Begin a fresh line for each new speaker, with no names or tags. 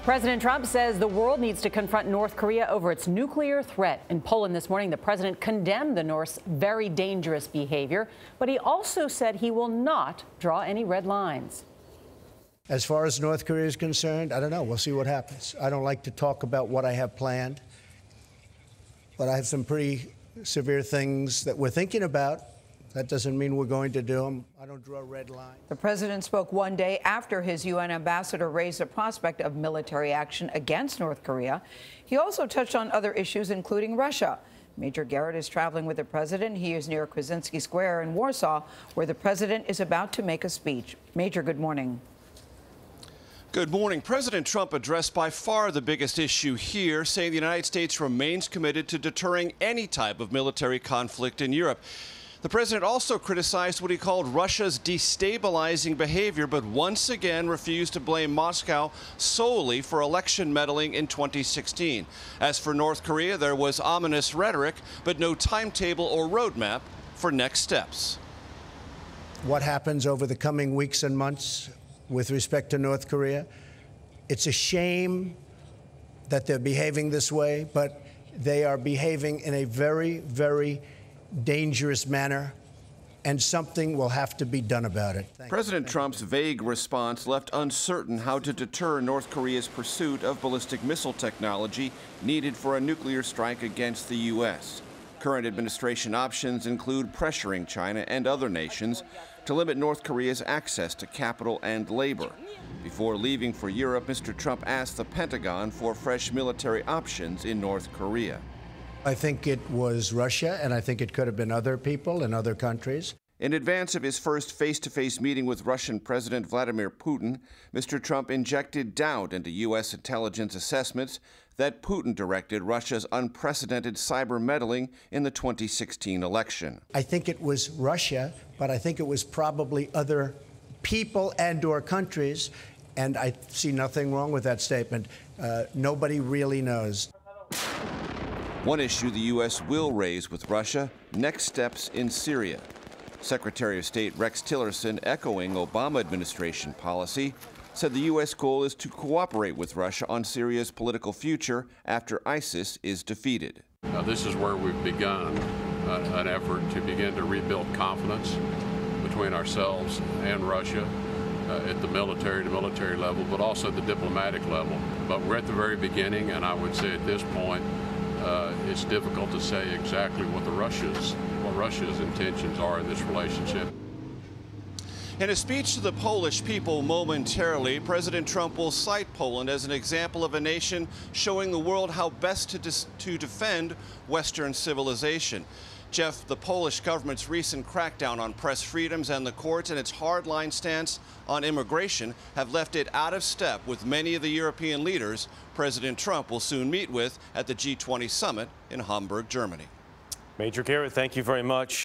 President Trump says the world needs to confront North Korea over its nuclear threat. In Poland this morning, the president condemned the North's very dangerous behavior, but he also said he will not draw any red lines.
As far as North Korea is concerned, I don't know. We'll see what happens. I don't like to talk about what I have planned, but I have some pretty severe things that we're thinking about. That doesn't mean we're going to do them. I don't draw a red line.
The president spoke one day after his UN ambassador raised the prospect of military action against North Korea. He also touched on other issues, including Russia. Major Garrett is traveling with the president. He is near Krasinski Square in Warsaw, where the president is about to make a speech. Major, good morning.
Good morning. President Trump addressed by far the biggest issue here, saying the United States remains committed to deterring any type of military conflict in Europe. The president also criticized what he called Russia's destabilizing behavior, but once again refused to blame Moscow solely for election meddling in 2016. As for North Korea, there was ominous rhetoric, but no timetable or roadmap for next steps.
What happens over the coming weeks and months with respect to North Korea? It's a shame that they're behaving this way, but they are behaving in a very, very dangerous manner, and something will have to be done about it.
President Trump's vague response left uncertain how to deter North Korea's pursuit of ballistic missile technology needed for a nuclear strike against the U.S. Current administration options include pressuring China and other nations to limit North Korea's access to capital and labor. Before leaving for Europe, Mr. Trump asked the Pentagon for fresh military options in North Korea.
I think it was Russia, and I think it could have been other people in other countries.
In advance of his first face-to-face meeting with Russian President Vladimir Putin, Mr. Trump injected doubt into U.S. intelligence assessments that Putin directed Russia's unprecedented cyber meddling in the 2016 election.
I think it was Russia, but I think it was probably other people and/or countries, and I see nothing wrong with that statement. Nobody really knows.
One issue the U.S. will raise with Russia: next steps in Syria. Secretary of State Rex Tillerson, echoing Obama administration policy, said the U.S. goal is to cooperate with Russia on Syria's political future after ISIS is defeated.
This is where we've begun an effort to begin to rebuild confidence between ourselves and Russia at the military level, but also at the diplomatic level. But we're at the very beginning, and I would say at this point, it's difficult to say exactly what Russia's intentions are in this relationship.
In a speech to the Polish people momentarily, President Trump will cite Poland as an example of a nation showing the world how best to defend Western civilization. Jeff, the Polish government's recent crackdown on press freedoms and the courts and its hardline stance on immigration have left it out of step with many of the European leaders President Trump will soon meet with at the G20 summit in Hamburg, Germany.
Major Garrett, thank you very much.